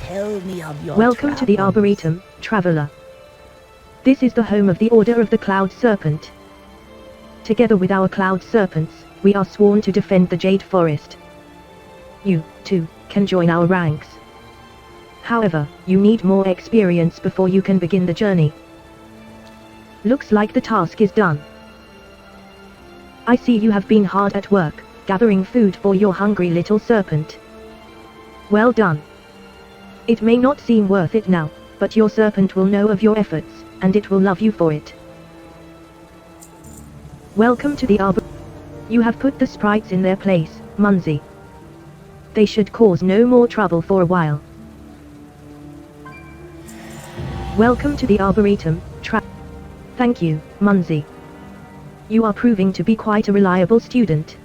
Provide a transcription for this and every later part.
Tell me of your Welcome to the travels. Arboretum, traveler. This is the home of the Order of the Cloud Serpent. Together with our Cloud Serpents, we are sworn to defend the Jade Forest. You, too, can join our ranks. However, you need more experience before you can begin the journey. Looks like the task is done. I see you have been hard at work, gathering food for your hungry little serpent. Well done. It may not seem worth it now, but your serpent will know of your efforts, and it will love you for it. Welcome to the Arbor. You have put the sprites in their place, Munzi. They should cause no more trouble for a while. Welcome to the Arboretum, Thank you, Munzi. You are proving to be quite a reliable student.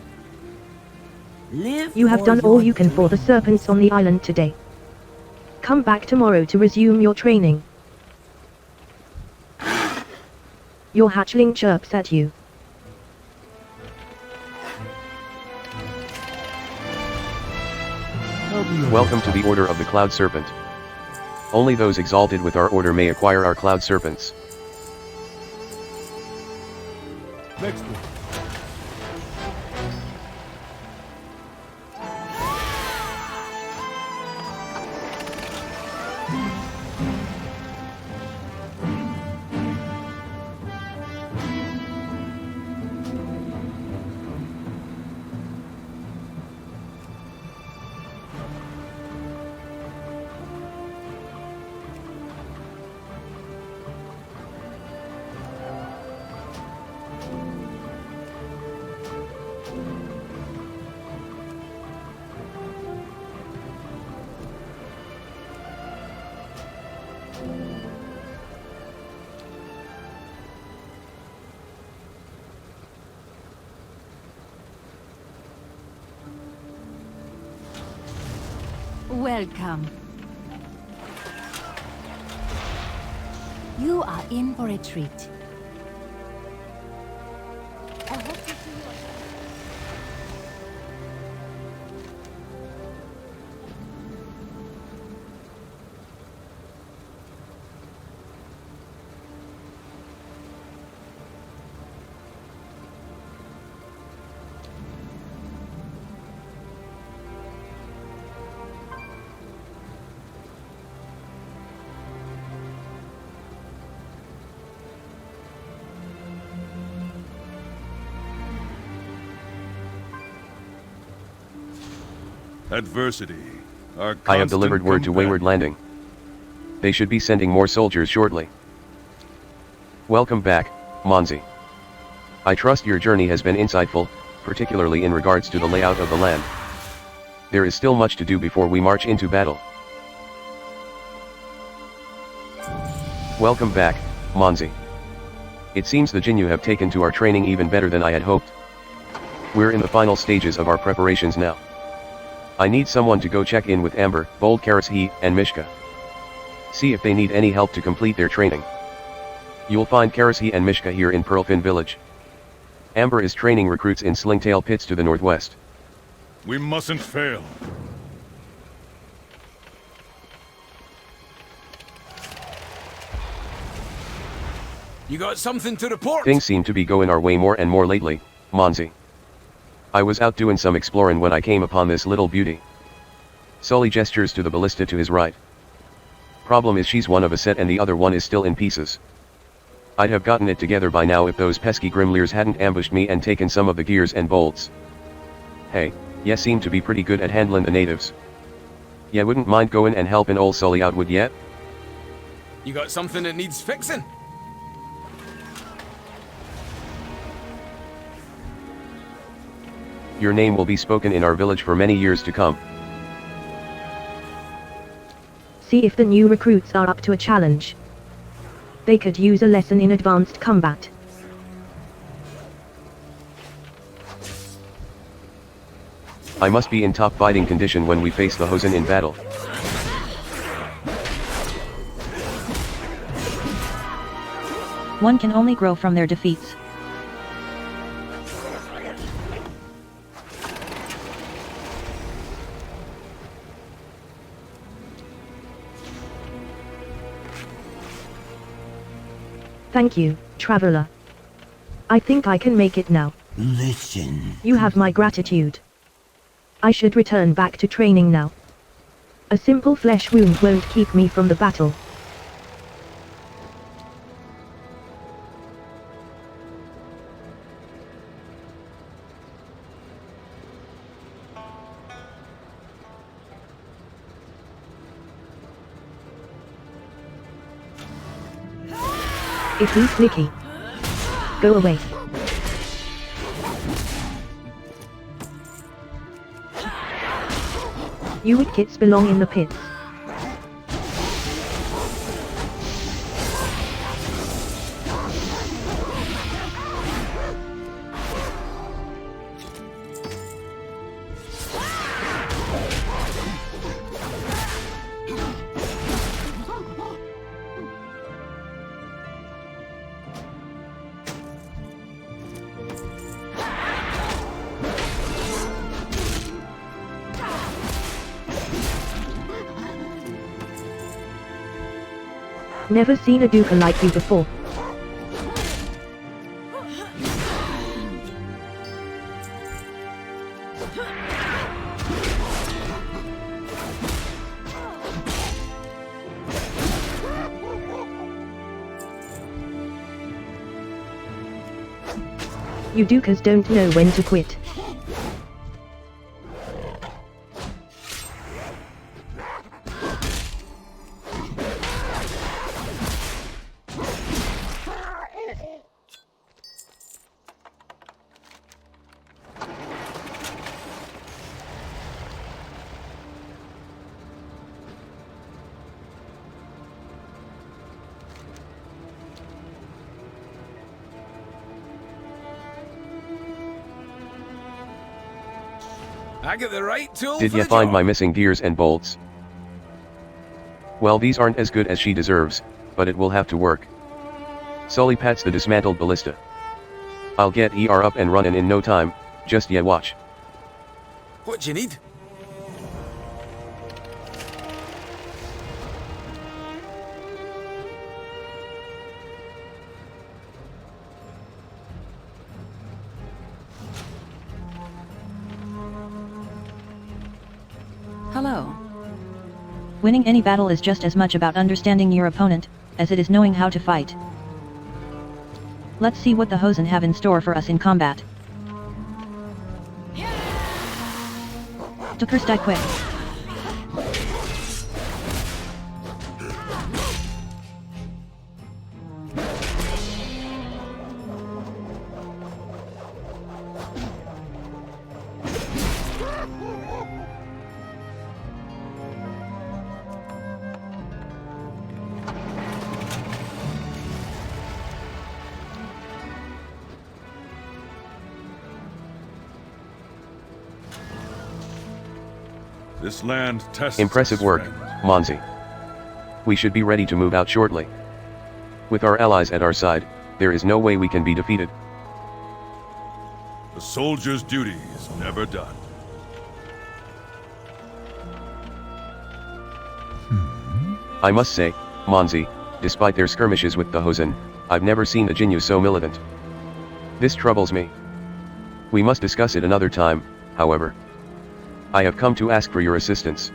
You have done all you can for the serpents on the island today. Come back tomorrow to resume your training. Your hatchling chirps at you. Welcome to the Order of the Cloud Serpent. Only those exalted with our order may acquire our Cloud Serpents. Next one. Welcome. You are in for a treat. I hope to see you again. Adversity. Our I have delivered word to Wayward Landing. They should be sending more soldiers shortly. Welcome back, Monzi. I trust your journey has been insightful, particularly in regards to the layout of the land. There is still much to do before we march into battle. Welcome back, Monzi. It seems the Jinyu have taken to our training even better than I had hoped. We're in the final stages of our preparations now. I need someone to go check in with Amber, Bold Karashi, and Mishka. See if they need any help to complete their training. You'll find Karashi and Mishka here in Pearlfin Village. Amber is training recruits in Slingtail Pits to the northwest. We mustn't fail. You got something to report? Things seem to be going our way more and more lately, Monzi. I was out doing some exploring when I came upon this little beauty. Sully gestures to the ballista to his right. Problem is she's one of a set and the other one is still in pieces. I'd have gotten it together by now if those pesky Grimleers hadn't ambushed me and taken some of the gears and bolts. Hey, ya seem to be pretty good at handling the natives. Ya wouldn't mind going and helping old Sully out, would ya? You got something that needs fixing? Your name will be spoken in our village for many years to come. See if the new recruits are up to a challenge. They could use a lesson in advanced combat. I must be in top fighting condition when we face the Hosen in battle. One can only grow from their defeats. Thank you, traveler. I think I can make it now. Listen. You have my gratitude. I should return back to training now. A simple flesh wound won't keep me from the battle. If he's sneaky. Go away. You wickets belong in the pits. Never seen a duker like you before. You dukers don't know when to quit. I get the right tool Did for ya the find job. my missing gears and bolts? Well, these aren't as good as she deserves, but it will have to work. Sully pats the dismantled ballista. I'll get ER up and running in no time, just ya watch. What you need? Hello. Winning any battle is just as much about understanding your opponent, as it is knowing how to fight. Let's see what the Hosen have in store for us in combat. Tookers die quick. This land tests Impressive its work, strength. Monzi. We should be ready to move out shortly. With our allies at our side, there is no way we can be defeated. The soldier's duty is never done. I must say, Monzi, despite their skirmishes with the Hosen, I've never seen a Jinyu so militant. This troubles me. We must discuss it another time, however. I have come to ask for your assistance.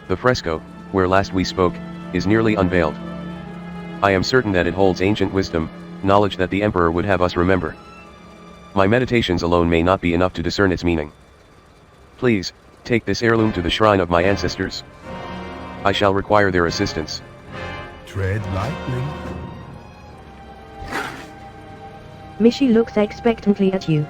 The fresco, where last we spoke, is nearly unveiled. I am certain that it holds ancient wisdom, knowledge that the Emperor would have us remember. My meditations alone may not be enough to discern its meaning. Please, take this heirloom to the shrine of my ancestors. I shall require their assistance. Tread lightly. Mishi looks expectantly at you.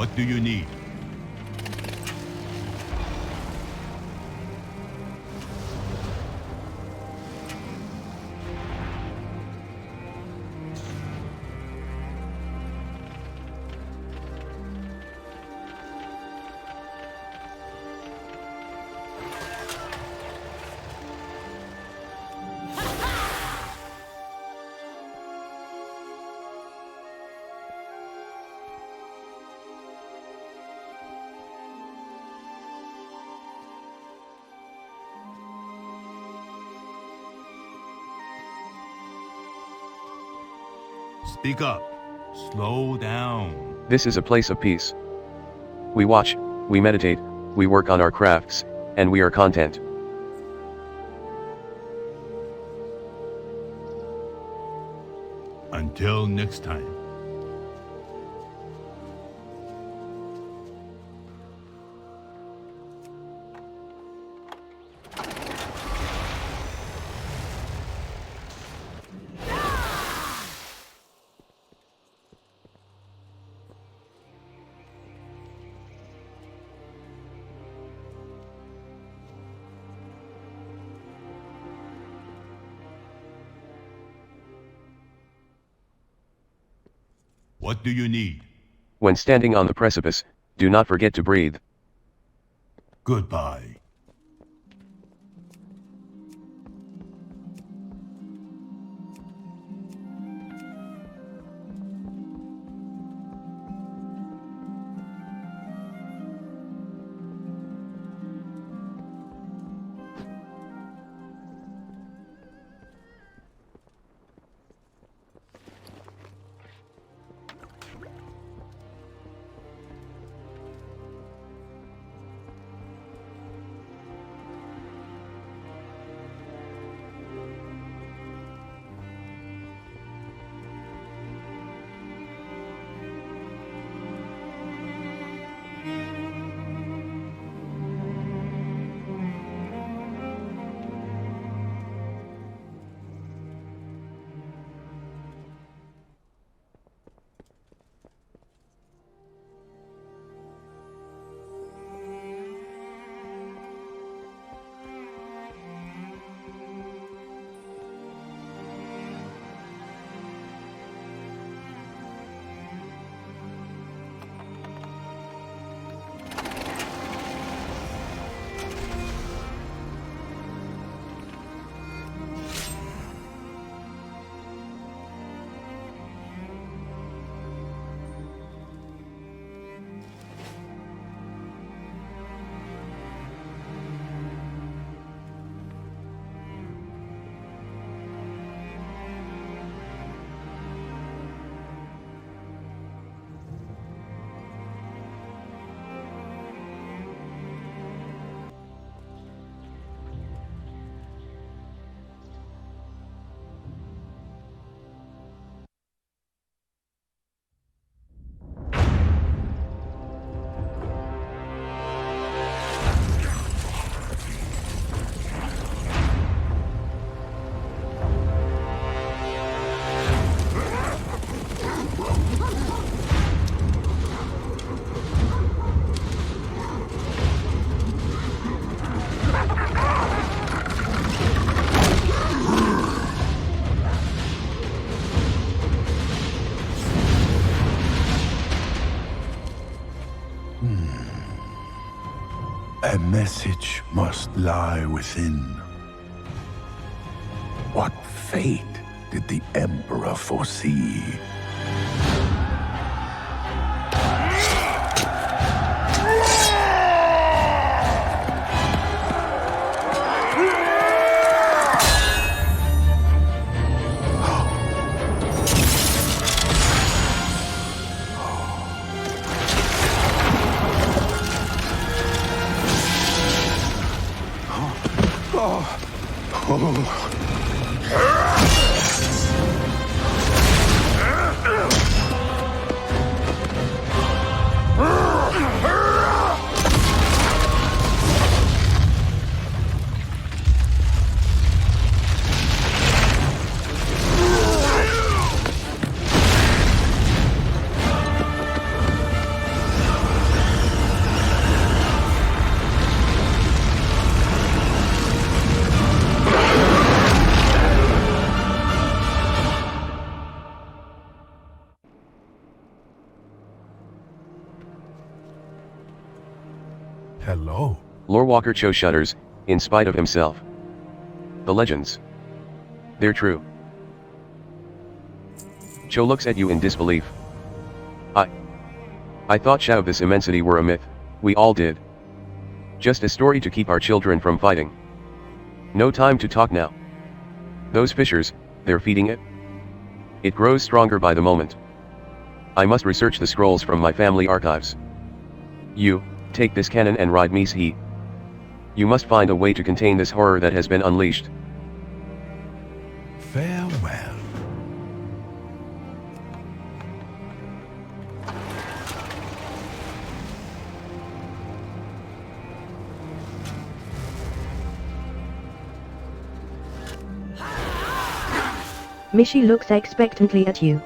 What do you need? Speak up. Slow down. This is a place of peace. We watch, we meditate, we work on our crafts, and we are content. Until next time. What do you need? When standing on the precipice, do not forget to breathe. Goodbye. A message must lie within. What fate did the Emperor foresee? Hello. Lorewalker Cho shudders, in spite of himself. The legends. They're true. Cho looks at you in disbelief. I thought Sha of this immensity were a myth, we all did. Just a story to keep our children from fighting. No time to talk now. Those fissures, they're feeding it? It grows stronger by the moment. I must research the scrolls from my family archives. You, take this cannon and ride me's he. You must find a way to contain this horror that has been unleashed. Farewell. Mishi looks expectantly at you.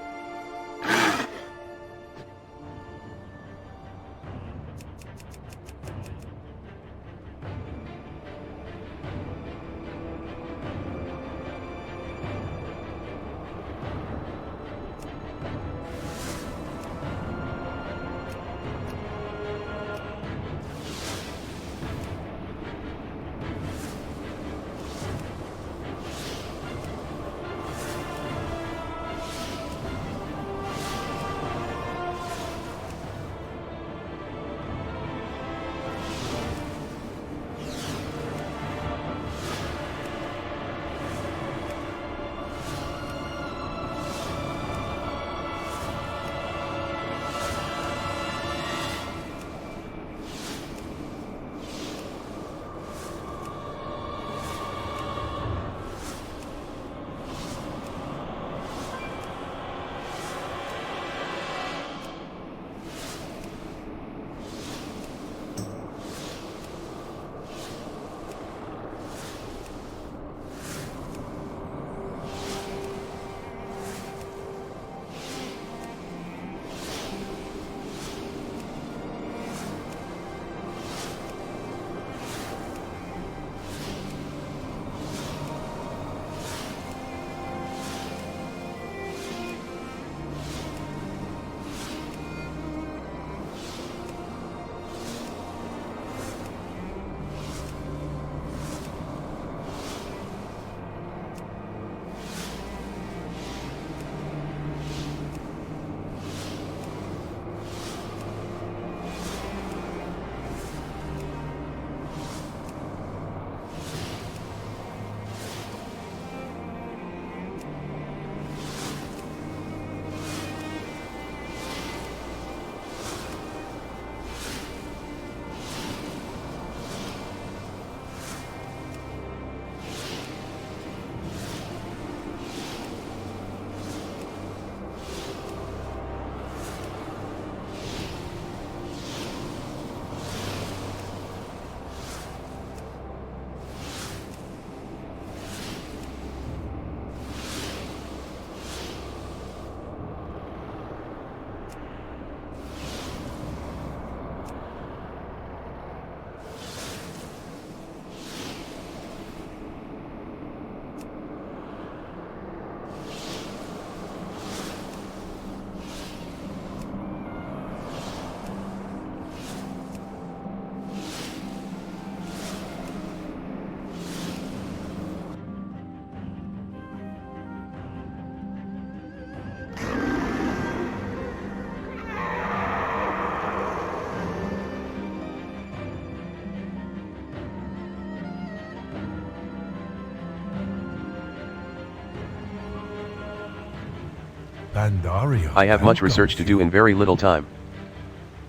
Pandaria. I have much research to do in very little time.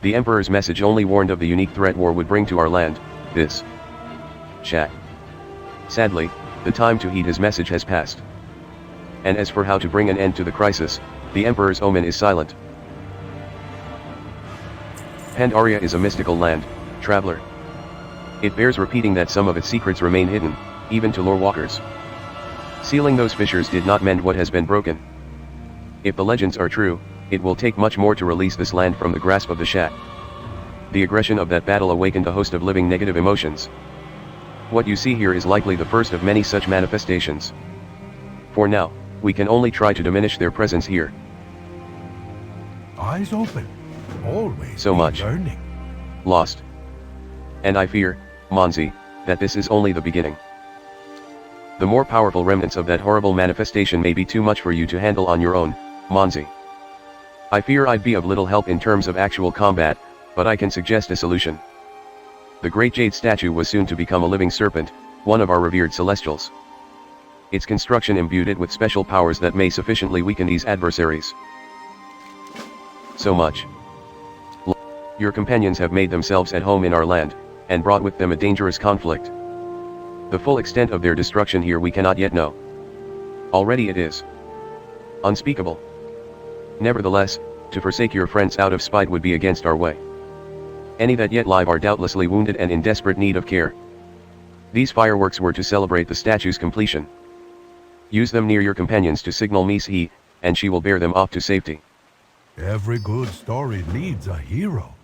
The Emperor's message only warned of the unique threat war would bring to our land, this Sha. Sadly, the time to heed his message has passed. And as for how to bring an end to the crisis, the Emperor's omen is silent. Pandaria is a mystical land, traveler. It bears repeating that some of its secrets remain hidden, even to lore walkers. Sealing those fissures did not mend what has been broken. If the legends are true, it will take much more to release this land from the grasp of the Sha. The aggression of that battle awakened a host of living negative emotions. What you see here is likely the first of many such manifestations. For now, we can only try to diminish their presence here. Eyes open. Always So be much learning. lost. And I fear, Monzi, that this is only the beginning. The more powerful remnants of that horrible manifestation may be too much for you to handle on your own, Monzi. I fear I'd be of little help in terms of actual combat, but I can suggest a solution. The great jade statue was soon to become a living serpent, one of our revered celestials. Its construction imbued it with special powers that may sufficiently weaken these adversaries. So much. Your companions have made themselves at home in our land, and brought with them a dangerous conflict. The full extent of their destruction here we cannot yet know. Already it is unspeakable. Nevertheless, to forsake your friends out of spite would be against our way. Any that yet live are doubtlessly wounded and in desperate need of care. These fireworks were to celebrate the statue's completion. Use them near your companions to signal Mies He, and she will bear them off to safety. Every good story needs a hero.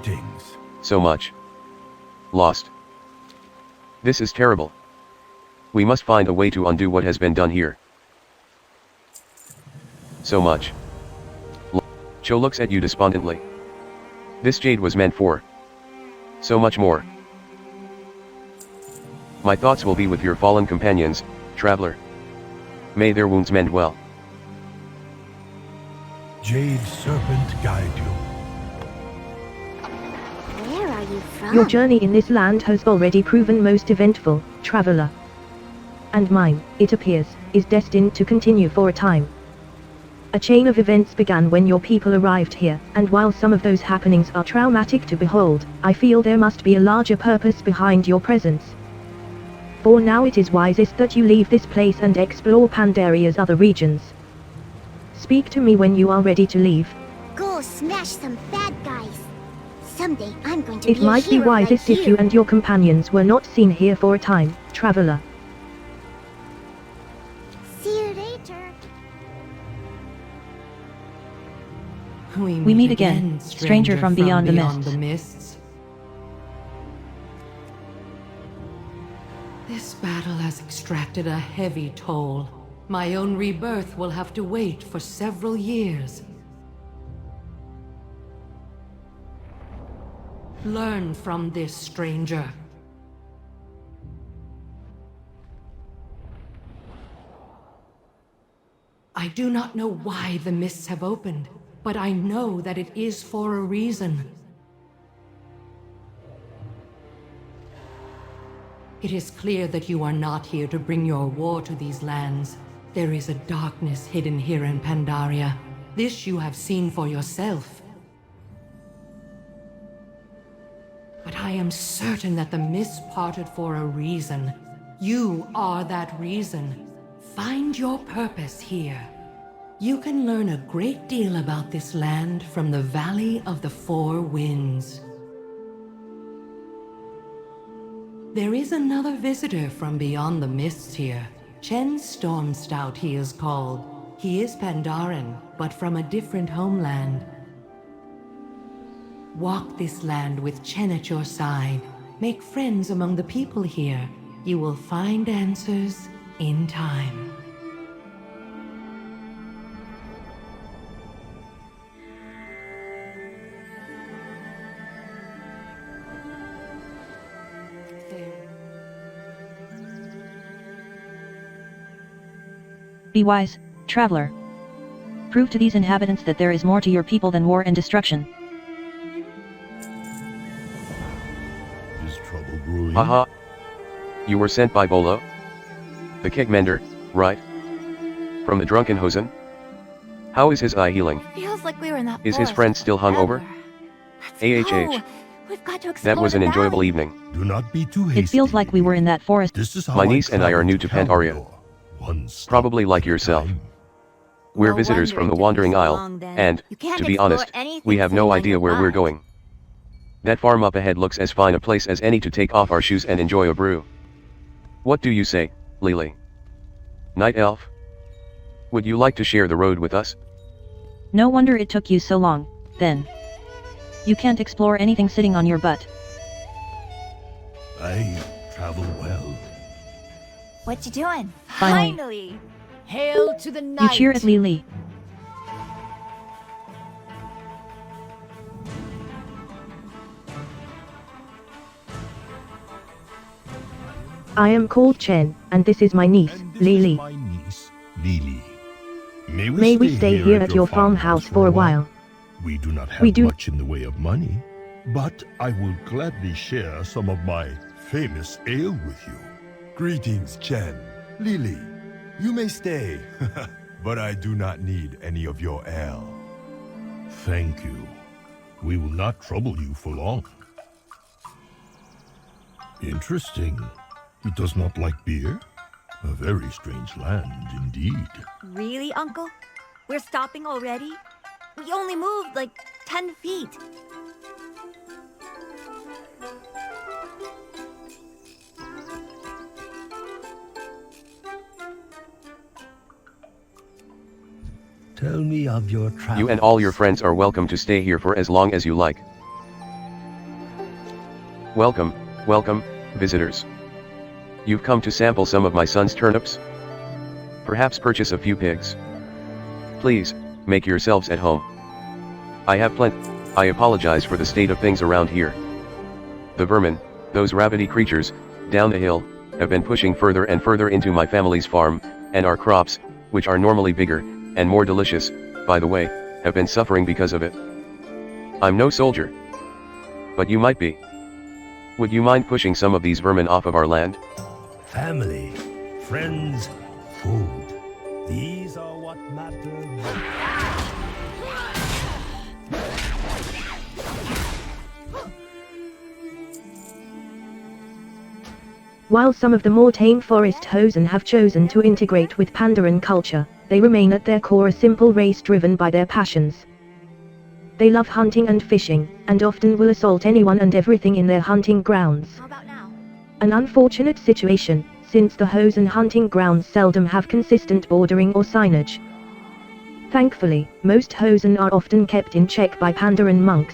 Greetings. So much. Lost. This is terrible. We must find a way to undo what has been done here. So much. Cho looks at you despondently. This jade was meant for so much more. My thoughts will be with your fallen companions, traveler. May their wounds mend well. Jade Serpent guide you. Where are you from? Your journey in this land has already proven most eventful, traveler. And mine, it appears, is destined to continue for a time. A chain of events began when your people arrived here, and while some of those happenings are traumatic to behold, I feel there must be a larger purpose behind your presence. For now it is wisest that you leave this place and explore Pandaria's other regions. Speak to me when you are ready to leave. Go smash some bad guys. Someday I'm going to It be a might be hero wisest like if you and your companions were not seen here for a time, traveler. See you later. We meet again, stranger from beyond the mists. This battle has extracted a heavy toll. My own rebirth will have to wait for several years. Learn from this, stranger. I do not know why the mists have opened, but I know that it is for a reason. It is clear that you are not here to bring your war to these lands. There is a darkness hidden here in Pandaria. This you have seen for yourself. But I am certain that the mists parted for a reason. You are that reason. Find your purpose here. You can learn a great deal about this land from the Valley of the Four Winds. There is another visitor from beyond the mists here. Chen Stormstout he is called. He is Pandaren, but from a different homeland. Walk this land with Chen at your side. Make friends among the people here. You will find answers in time. Be wise, traveler. Prove to these inhabitants that there is more to your people than war and destruction. Is trouble brewing? Haha. You were sent by Bolo? The Kigmender, right? From the drunken Hosen? How is his eye healing? Feels like we were in that Is his forest friend still hungover? forever. Let's AHH. go. We've got to explore That was an the enjoyable valley. evening. Do not be too hasty. It feels like we were in that forest. This is how My niece and I are new to traveled Pandaria. Caldor. One step Probably like at a yourself. time. We're No visitors wonder from it the took Wandering so Isle, long then. and, You can't to be explore honest, anything we have no fully on idea your where we're own. going. That farm up ahead looks as fine a place as any to take off our shoes and enjoy a brew. What do you say, Lily? Night Elf? Would you like to share the road with us? No wonder it took you so long, then. You can't explore anything sitting on your butt. I travel well. What you doing? Finally. Hail to the You night. cheer at Lily. I am called Chen, and this is my niece, And this Lily. is my niece, Lily. May we stay here at your farmhouse for a while? We do not have We do- much in the way of money, but I will gladly share some of my famous ale with you. Greetings, Chen. Lily, you may stay, but I do not need any of your ale. Thank you. We will not trouble you for long. Interesting. He does not like beer? A very strange land indeed. Really, Uncle? We're stopping already? We only moved like 10 feet. Tell me of your travels. You and all your friends are welcome to stay here for as long as you like. Welcome, welcome, visitors. You've come to sample some of my son's turnips? Perhaps purchase a few pigs. Please, make yourselves at home. I have plenty. I apologize for the state of things around here. The vermin, those rabbity creatures, down the hill, have been pushing further and further into my family's farm, and our crops, which are normally bigger, and more delicious, by the way, have been suffering because of it. I'm no soldier. But you might be. Would you mind pushing some of these vermin off of our land? Family, friends, food. These are what matter. While some of the more tame forest hosen have chosen to integrate with Pandaren culture, they remain at their core a simple race driven by their passions. They love hunting and fishing, and often will assault anyone and everything in their hunting grounds. How about now? An unfortunate situation, since the hosen hunting grounds seldom have consistent bordering or signage. Thankfully, most hosen are often kept in check by Pandaren monks.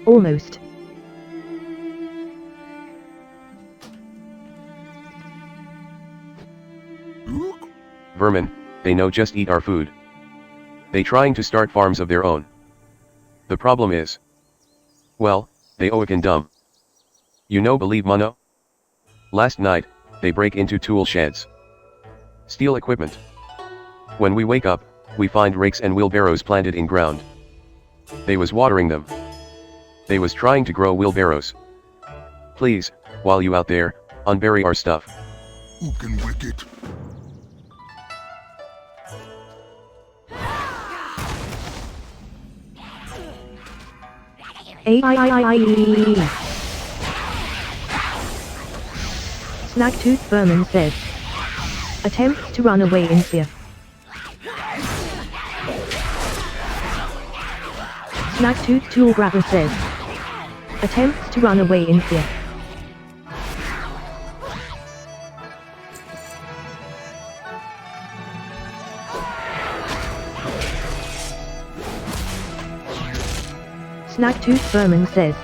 Almost. Vermin, they know just eat our food. They trying to start farms of their own. The problem is, well, they oaken dumb. You know, believe mono? Last night, they break into tool sheds. Steal equipment. When we wake up, we find rakes and wheelbarrows planted in ground. They was watering them. They was trying to grow wheelbarrows. Please, while you out there, unbury our stuff. Who can wicket? Snagtooth Vermin says. Attempts to run away in fear. Snagtooth Tool Grabber says. Attempts to run away in fear. Snagtooth Vermin says.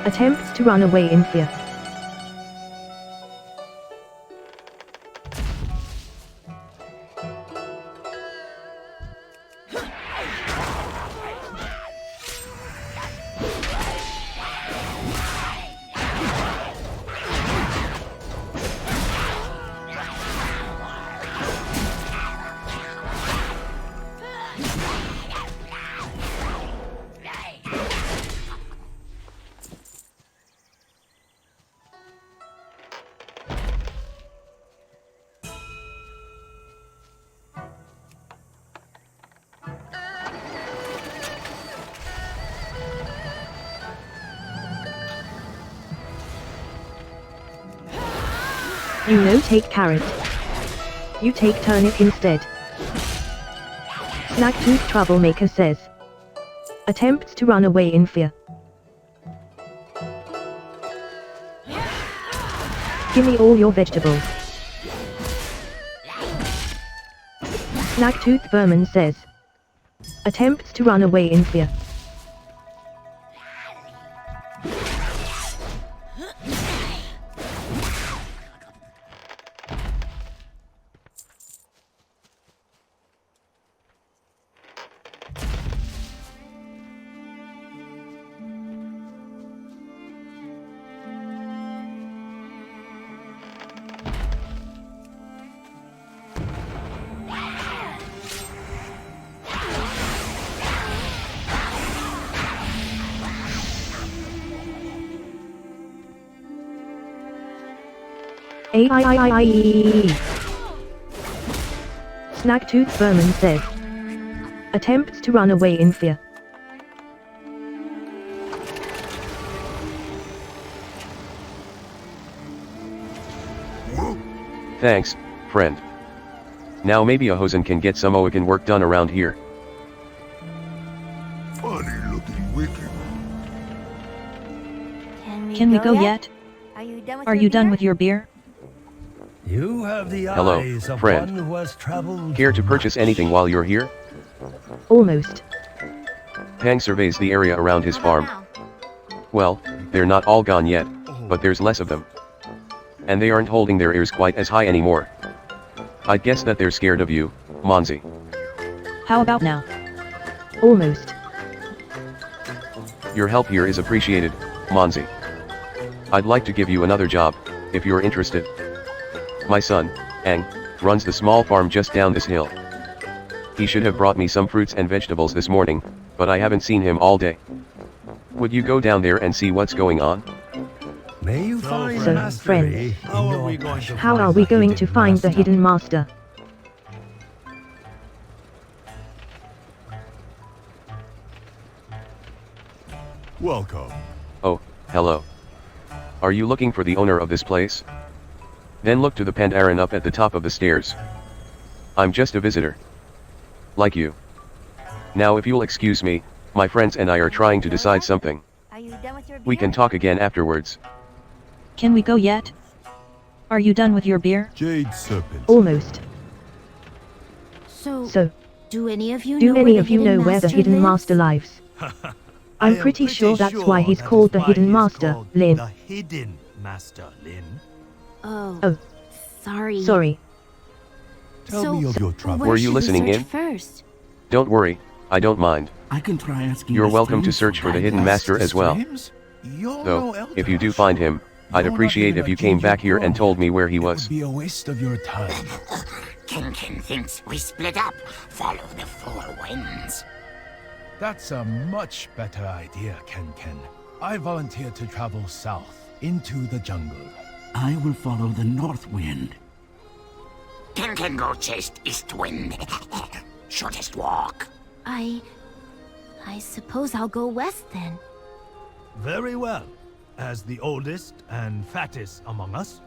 Attempts to run away in fear. You no take carrot. You take turnip instead. Snagtooth Troublemaker says. Attempts to run away in fear. Gimme all your vegetables. Snagtooth Vermin says. Attempts to run away in fear. Snagtooth Vermin says. Attempts to run away in fear. Thanks, friend. Now maybe a hosen can get some Oaken work done around here. Funny looking wicket. Can we go yet? Are you done with your beer? You have the Hello, eyes of friend. one who has traveled. Care to purchase anything while you're here? Almost. Pang surveys the area around his farm. Well, They're not all gone yet, but there's less of them. And they aren't holding their ears quite as high anymore. I'd guess that they're scared of you, Monzi. How about now? Almost. Your help here is appreciated, Monzi. I'd like to give you another job, if you're interested. My son, Ang, runs the small farm just down this hill. He should have brought me some fruits and vegetables this morning, but I haven't seen him all day. Would you go down there and see what's going on? May you find So, mastery friend, in how are we going to find the hidden master? Welcome. Oh, hello. Are you looking for the owner of this place? Then look to the Pandaren up at the top of the stairs. I'm just a visitor. Like you. Now if you'll excuse me, my friends and I are trying to decide something. Are you done with your beer? We can talk again afterwards. Can we go yet? Are you done with your beer? Jade Serpent. Almost. So, do any of you Do know any where of you know where the hidden lives? master lives? I'm pretty sure that's why he's called the hidden master, Lin. The hidden master, Lin. Oh, sorry. Sorry. Tell me of your trouble. Were you listening in? First? Don't worry, I don't mind. I can try asking. You're the welcome to streams search for the hidden guidance. master as well. Though, if you do find him, I'd appreciate if you came back here and told me where he was. It would be a waste of your time. Ken thinks we split up. Follow the four winds. That's a much better idea, Ken. I volunteer to travel south, into the jungle. I will follow the north wind. Ken go chase east wind. Shortest walk. I suppose I'll go west then. Very well. As the oldest and fattest among us,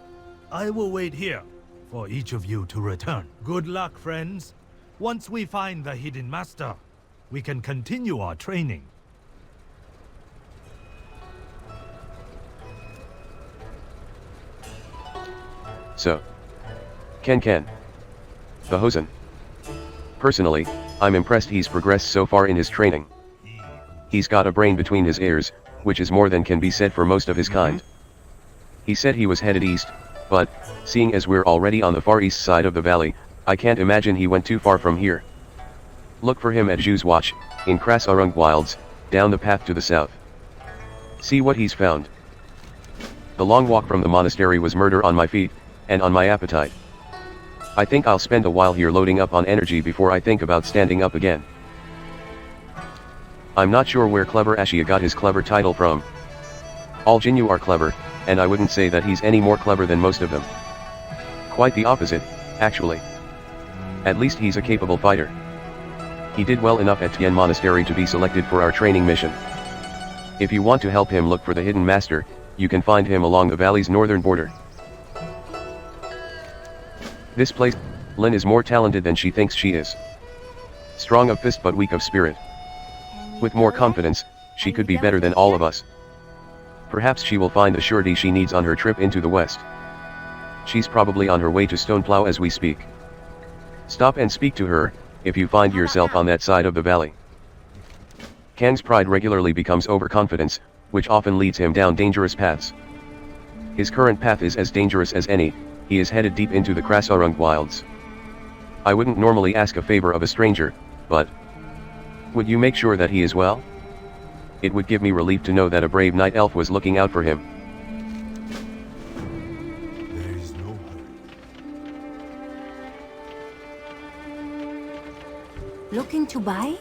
I will wait here for each of you to return. Good luck, friends. Once we find the hidden master, we can continue our training. So. Ken. The Hosen. Personally, I'm impressed he's progressed so far in his training. He's got a brain between his ears, which is more than can be said for most of his kind. He said he was headed east, but, seeing as we're already on the far east side of the valley, I can't imagine he went too far from here. Look for him at Zhu's Watch, in Krasarung Wilds, down the path to the south. See what he's found. The long walk from the monastery was murder on my feet, and on my appetite. I think I'll spend a while here loading up on energy before I think about standing up again. I'm not sure where Clever Ashia got his clever title from. All Jinyu are clever, and I wouldn't say that he's any more clever than most of them. Quite the opposite, actually. At least he's a capable fighter. He did well enough at Tian Monastery to be selected for our training mission. If you want to help him look for the hidden master, you can find him along the valley's northern border. This place, Lin is more talented than she thinks she is. Strong of fist but weak of spirit. With more confidence, she could be better than all of us. Perhaps she will find the surety she needs on her trip into the west. She's probably on her way to Stoneplow as we speak. Stop and speak to her, if you find yourself on that side of the valley. Kang's pride regularly becomes overconfidence, which often leads him down dangerous paths. His current path is as dangerous as any. He is headed deep into the Krasarung Wilds. I wouldn't normally ask a favor of a stranger, but... would you make sure that he is well? It would give me relief to know that a brave night elf was looking out for him. There is no hurry. Looking to buy?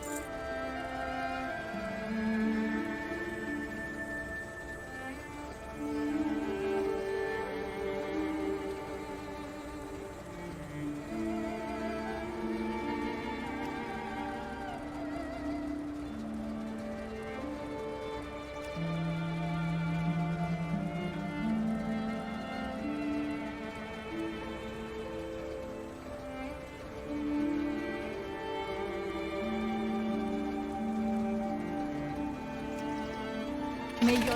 May your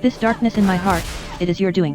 This darkness in my heart, it is your doing.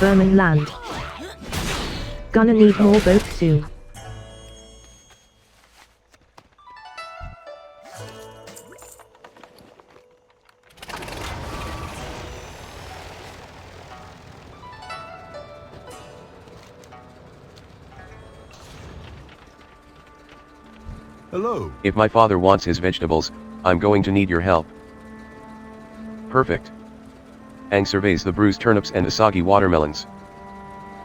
vermin land. Gonna need more boats soon. Hello. If my father wants his vegetables, I'm going to need your help. Perfect. Aang surveys the bruised turnips and the soggy watermelons.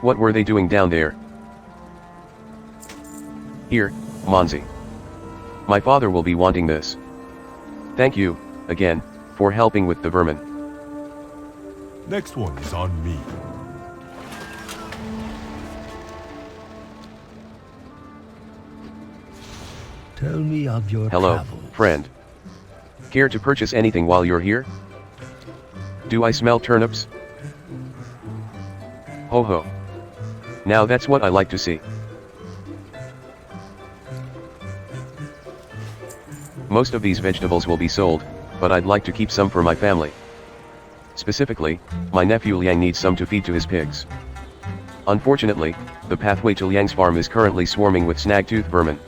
What were they doing down there? Here, Monzi. My father will be wanting this. Thank you, again, for helping with the vermin. Next one is on me. Tell me of your Hello, travels. friend. Care to purchase anything while you're here? Do I smell turnips? Ho ho. Now that's what I like to see. Most of these vegetables will be sold, but I'd like to keep some for my family. Specifically, my nephew Liang needs some to feed to his pigs. Unfortunately, the pathway to Liang's farm is currently swarming with snag-tooth vermin.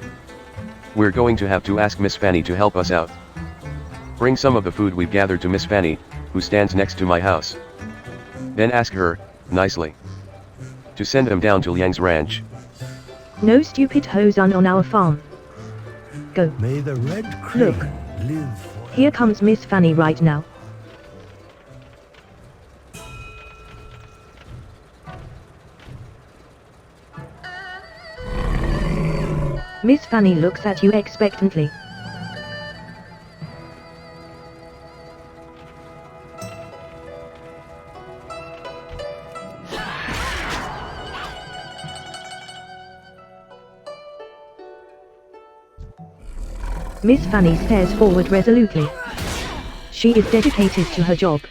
We're going to have to ask Miss Fanny to help us out. Bring some of the food we've gathered to Miss Fanny, who stands next to my house. Then ask her, nicely, to send them down to Liang's ranch. No stupid hosen on our farm. Go. May the red crane Look. live forever. Here comes Miss Fanny right now. Miss Fanny looks at you expectantly. Miss Fanny stares forward resolutely. She is dedicated to her job.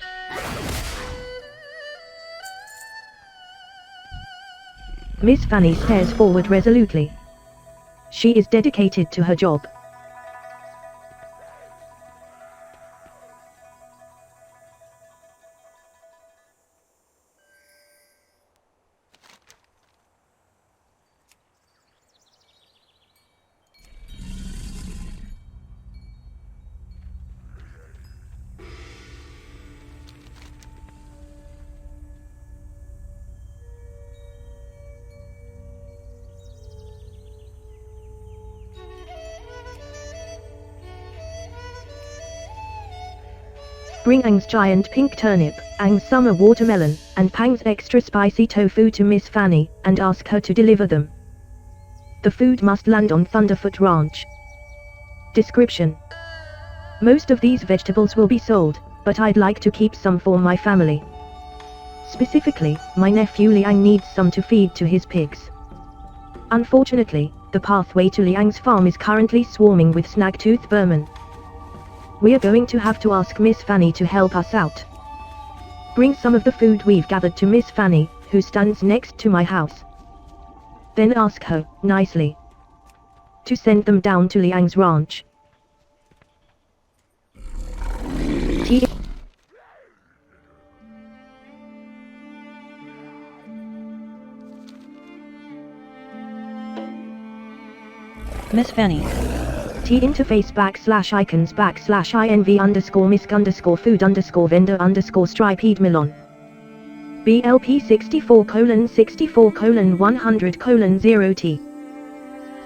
Miss Fanny stares forward resolutely. She is dedicated to her job. Bring Aang's giant pink turnip, Aang's summer watermelon, and Pang's extra spicy tofu to Miss Fanny, and ask her to deliver them. The food must land on Thunderfoot Ranch. Description: most of these vegetables will be sold, but I'd like to keep some for my family. Specifically, my nephew Liang needs some to feed to his pigs. Unfortunately, the pathway to Liang's farm is currently swarming with snag-tooth vermin. We are going to have to ask Miss Fanny to help us out. Bring some of the food we've gathered to Miss Fanny, who stands next to my house. Then ask her, nicely, to send them down to Liang's ranch. Miss Fanny. T-interface /icons/inv underscore misc underscore food underscore vendor underscore striped melon. BLP 64:64:100:0T.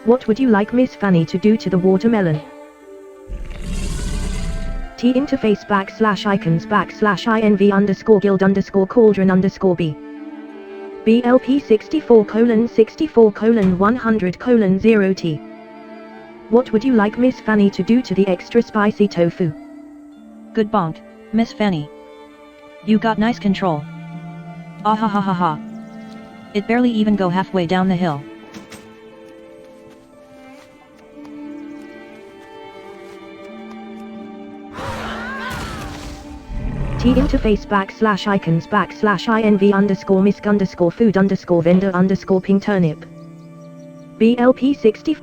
What would you like Miss Fanny to do to the watermelon? T-interface /icons/inv underscore guild underscore cauldron underscore B. BLP 64:64:100:0T. What would you like Miss Fanny to do to the extra spicy tofu? Good bonk, Miss Fanny. You got nice control. Ah ha ha ha ha. It barely even go halfway down the hill. T-interface /icons/inv underscore misc underscore food underscore vendor underscore pink turnip. BLP 60.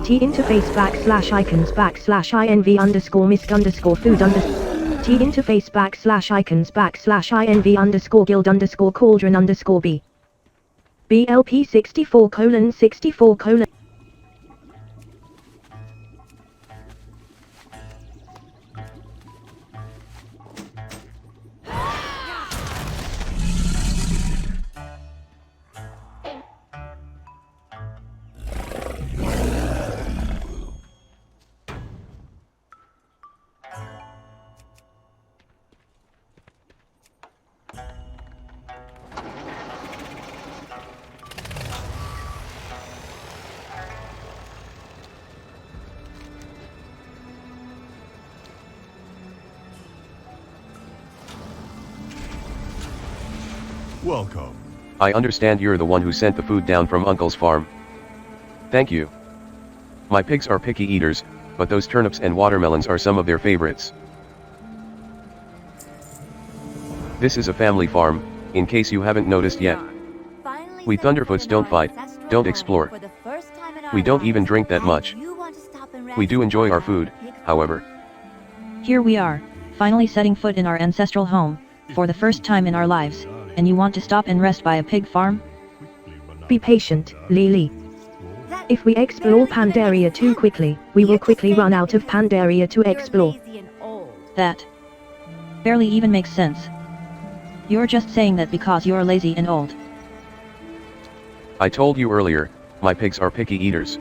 T-interface /icons/inv underscore misc underscore food T interface /icons /inv underscore guild underscore cauldron underscore b. BLP 64:64:. Welcome. I understand you're the one who sent the food down from Uncle's farm. Thank you. My pigs are picky eaters, but those turnips and watermelons are some of their favorites. This is a family farm, in case you haven't noticed yet. We Thunderfoots don't fight, don't explore. We don't even drink that much. We do enjoy our food, however. Here we are, finally setting foot in our ancestral home, for the first time in our lives, and you want to stop and rest by a pig farm? Be patient, Lily. If we explore Pandaria too quickly, we will quickly run out of Pandaria to explore. That barely even makes sense. You're just saying that because you're lazy and old. I told you earlier, my pigs are picky eaters.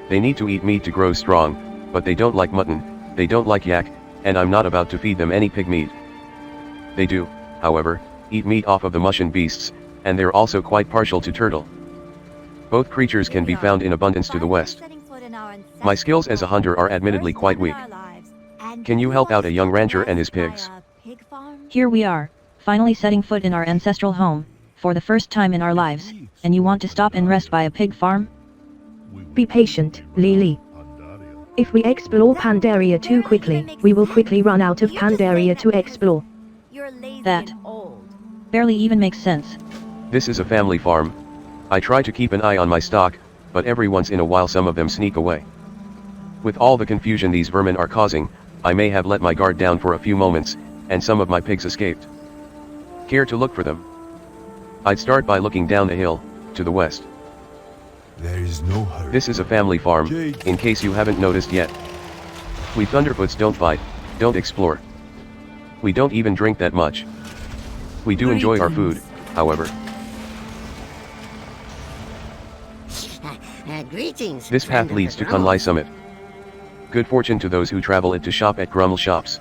They need to eat meat to grow strong, but they don't like mutton, they don't like yak, and I'm not about to feed them any pig meat. They do, however, eat meat off of the mushin beasts, and they're also quite partial to turtle. Both creatures can be found in abundance to the west. My skills as a hunter are admittedly quite weak. Can you help out a young rancher and his pigs? Here we are, finally setting foot in our ancestral home, for the first time in our lives, and you want to stop and rest by a pig farm? Be patient, Lily. If we explore Pandaria too quickly, we will quickly run out of Pandaria to explore. That barely even makes sense. This is a family farm. I try to keep an eye on my stock, but every once in a while some of them sneak away. With all the confusion these vermin are causing, I may have let my guard down for a few moments, and some of my pigs escaped. Care to look for them? I'd start by looking down the hill, to the west. There is no hurry. This is a family farm, in case you haven't noticed yet. We Thunderfoots don't fight, don't explore. We don't even drink that much. We do enjoy our food, however. Greetings. This path leads to Kunlai Summit. Good fortune to those who travel it to shop at Grummel shops.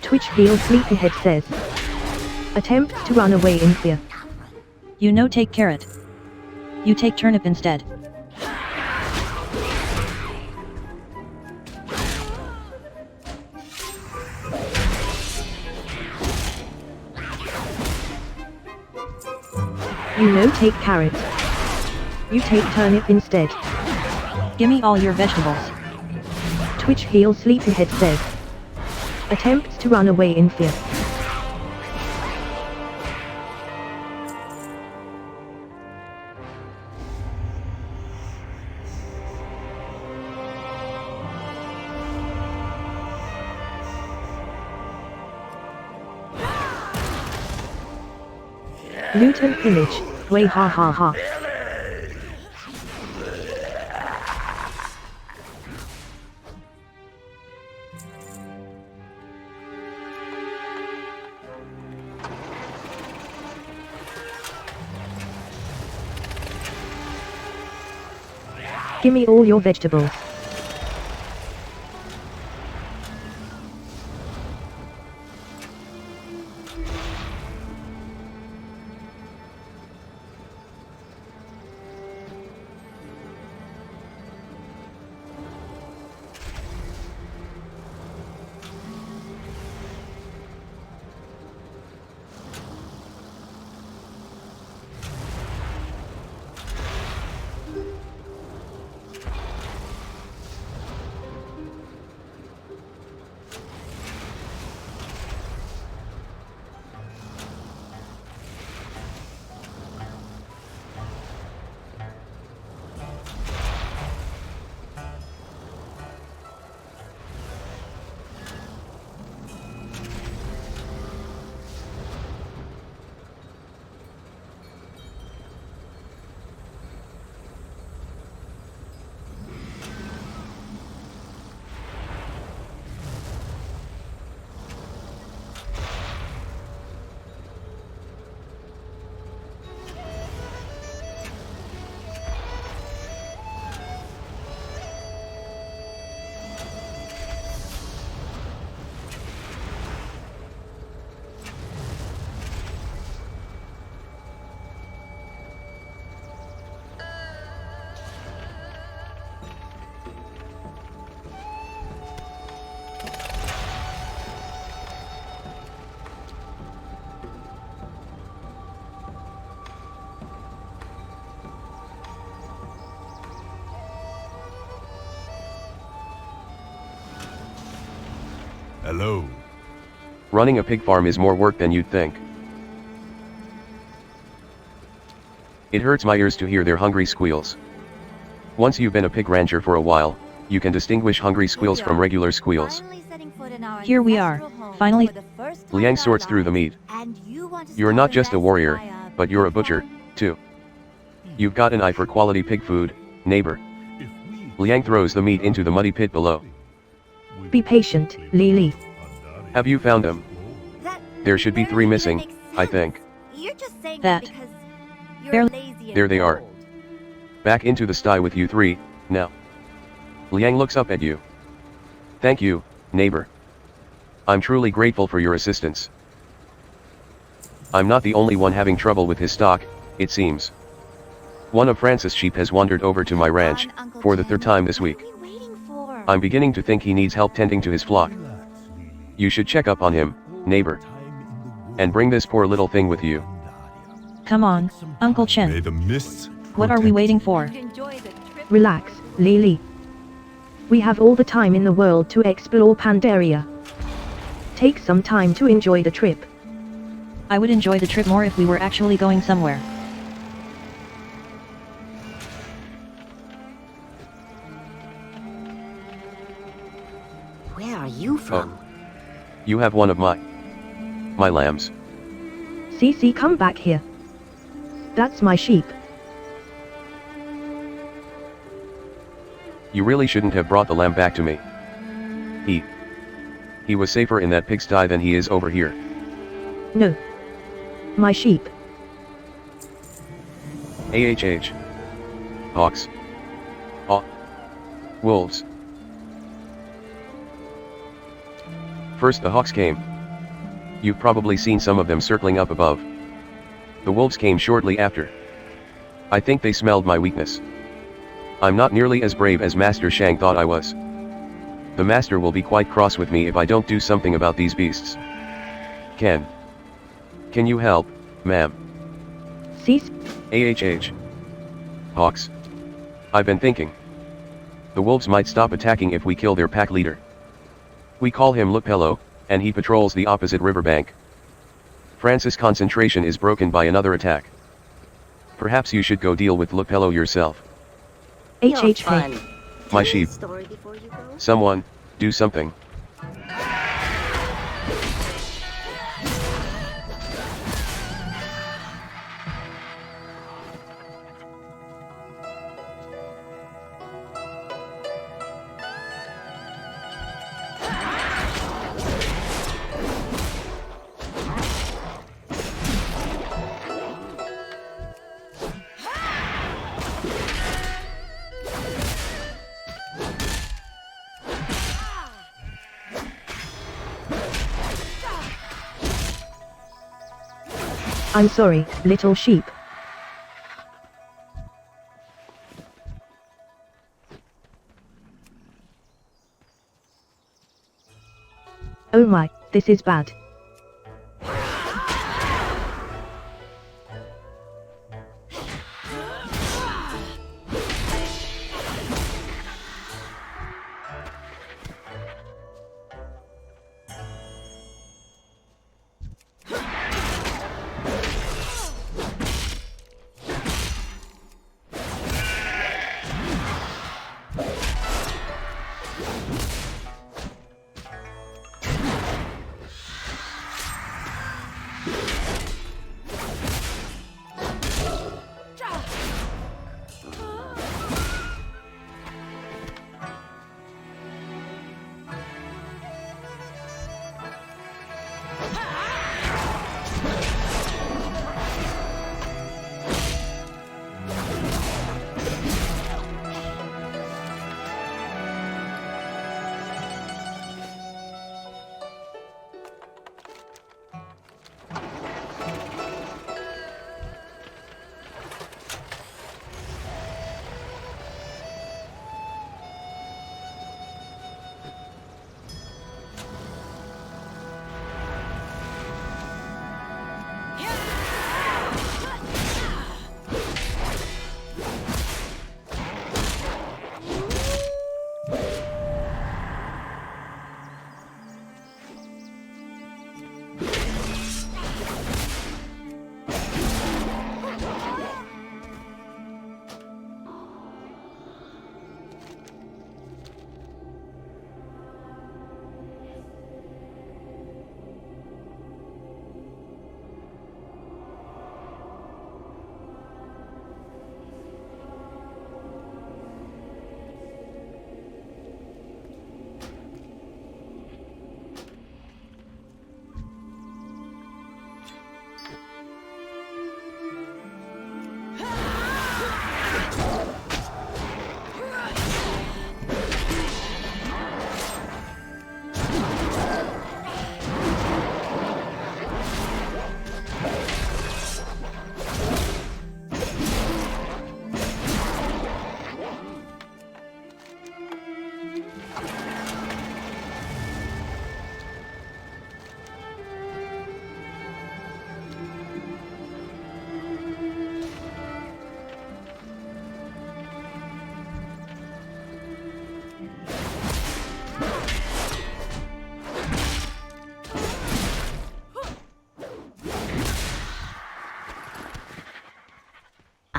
Twitch heel sleepyhead says. Attempts to run away in fear. You no take carrot. You take turnip instead. You no take carrot. You take turnip instead. Gimme all your vegetables. Twitch heel sleepyhead says. Attempts to run away in fear. Loot and pillage, way ha ha ha. Gimme all your vegetables. Hello. Running a pig farm is more work than you'd think. It hurts my ears to hear their hungry squeals. Once you've been a pig rancher for a while, you can distinguish hungry squeals from regular squeals. Here we are, finally. Liang sorts through the meat. You're not just a warrior, but you're a butcher, too. You've got an eye for quality pig food, neighbor. Liang throws the meat into the muddy pit below. Be patient, Lily. Have you found them? There should be 3 missing, I think. You're just saying that because you're lazy and There they are. cold. Back into the sty with you 3, now. Liang looks up at you. Thank you, neighbor. I'm truly grateful for your assistance. I'm not the only one having trouble with his stock, it seems. One of Francis' sheep has wandered over to my ranch, for the 3rd time this week. I'm beginning to think he needs help tending to his flock. You should check up on him, neighbor. And bring this poor little thing with you. Come on, Uncle Chen. May the mists What are we waiting for? Relax, Lily. We have all the time in the world to explore Pandaria. Take some time to enjoy the trip. I would enjoy the trip more if we were actually going somewhere. Where are you from? You have one of my lambs. Cece, come back here. That's my sheep. You really shouldn't have brought the lamb back to me. He was safer in that pigsty than he is over here. No. My sheep. AHH. Hawks. Wolves. First the hawks came, You've probably seen some of them circling up above. The wolves came shortly after. I think they smelled my weakness. I'm not nearly as brave as Master Shang thought I was. The Master will be quite cross with me if I don't do something about these beasts. Can you help, ma'am? Cease. AHH. Hawks. I've been thinking. The wolves might stop attacking if we kill their pack leader. We call him Lupello, and he patrols the opposite riverbank. Francis' concentration is broken by another attack. Perhaps you should go deal with Lupello yourself. HHK. My sheep. Someone, do something. I'm sorry, little sheep. Oh my, this is bad.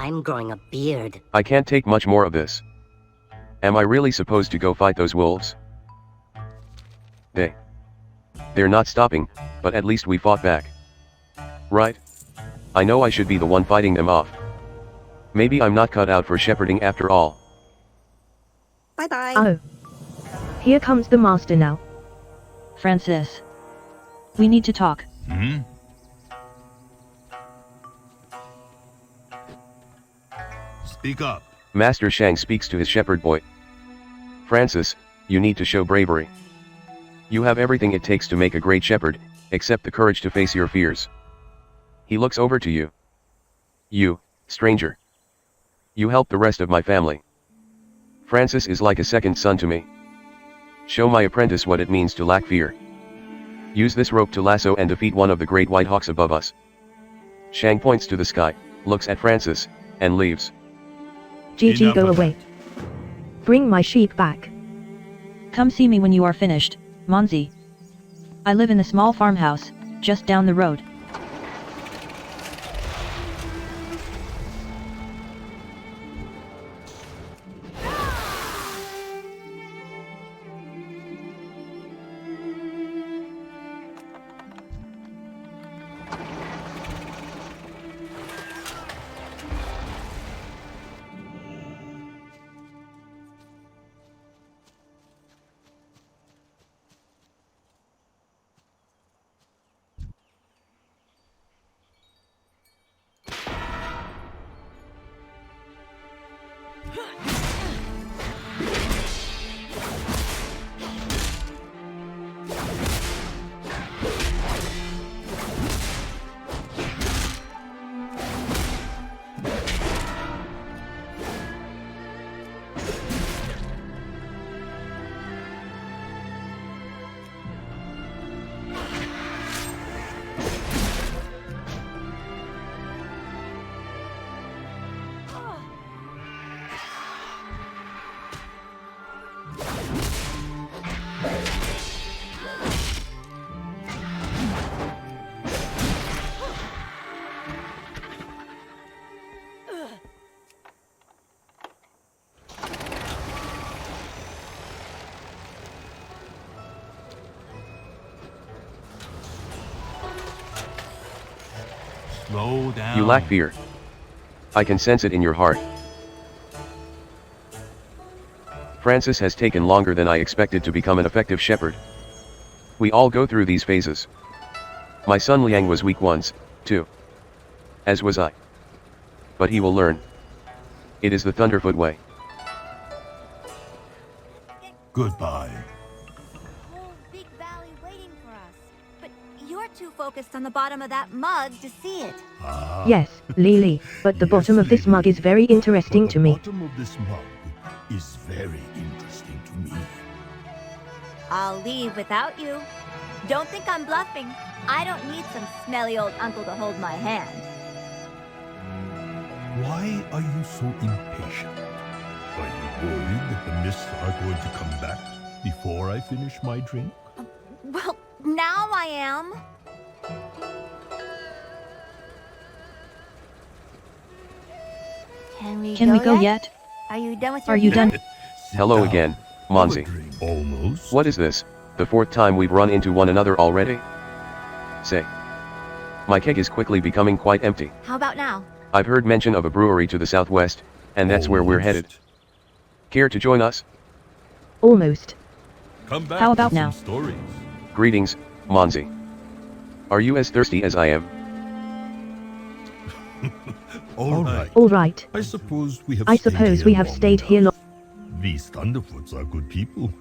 I'm growing a beard. I can't take much more of this. Am I really supposed to go fight those wolves? They're not stopping, but at least we fought back. Right? I know I should be the one fighting them off. Maybe I'm not cut out for shepherding after all. Bye-bye. Oh. Here comes the master now. Francis. We need to talk. Hmm? Speak up. Master Shang speaks to his shepherd boy. Francis, you need to show bravery. You have everything it takes to make a great shepherd, Accept the courage to face your fears. He looks over to you. You, stranger. You help the rest of my family. Francis is like a second son to me. Show my apprentice what it means to lack fear. Use this rope to lasso and defeat one of the great white hawks above us. Shang points to the sky, looks at Francis, and leaves. Gigi, go away. Bring my sheep back. Come see me when you are finished, Monzi. I live in the small farmhouse, just down the road. Slow down. You lack fear. I can sense it in your heart. Francis has taken longer than I expected to become an effective shepherd. We all go through these phases. My son Liang was weak once, too. As was I. But he will learn. It is the Thunderfoot way. Goodbye. Whole big valley waiting for us. But you're too focused on the bottom of that mug to see it. Yes, Lily, but the bottom of this mug is very interesting to me. The bottom of this mug is very interesting to me. I'll leave without you. Don't think I'm bluffing. I don't need some smelly old uncle to hold my hand. Why are you so impatient? Are you worried that the mists are going to come back before I finish my drink? Well, now I am. Can we go yet? Are you done with your Are you done? Hello again, Monzi. Almost. What is this, the fourth time we've run into one another already? Say. My keg is quickly becoming quite empty. How about now? I've heard mention of a brewery to the southwest, and that's where we're headed. Care to join us? Almost. Come back How about with now? some stories. Greetings, Monzi. Are you as thirsty as I am? All right. All right. I suppose we have stayed here long. These Thunderfoots are good people.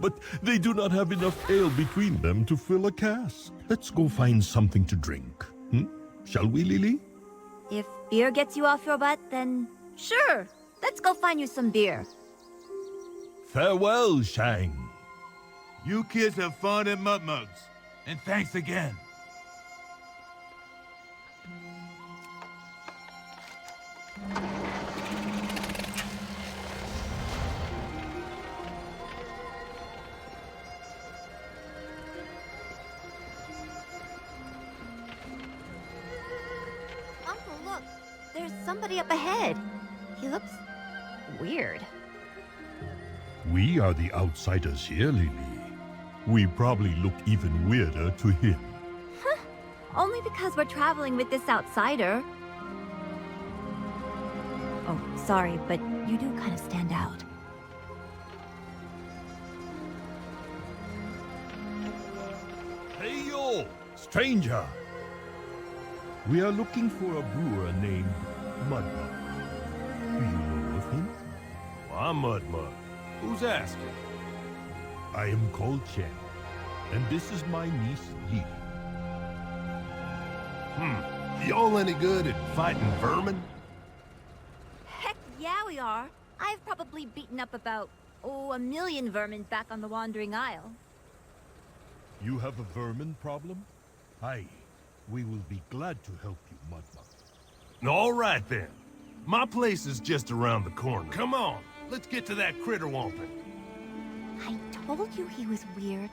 But they do not have enough ale between them to fill a cask. Let's go find something to drink. Shall we, Lily? If beer gets you off your butt, then sure. Let's go find you some beer. Farewell, Shang. You kids have fun at Mud Mugs. And thanks again. Uncle, look. There's somebody up ahead. He looks weird. We are the outsiders here, Lily. We probably look even weirder to him. Only because we're traveling with this outsider. Oh, sorry, but you do kind of stand out. Hey, yo, stranger! We are looking for a brewer named Mudmug. Do you know of him? I'm Mudmug. Who's asking? I am called Chen, And this is my niece, Lily. Y'all any good at fighting vermin? Heck yeah, we are. I've probably beaten up about, 1 million vermin back on the Wandering Isle. You have a vermin problem? Aye. We will be glad to help you, Mudmug. All right then. My place is just around the corner. Come on, let's get to that critter womping. I told you he was weird.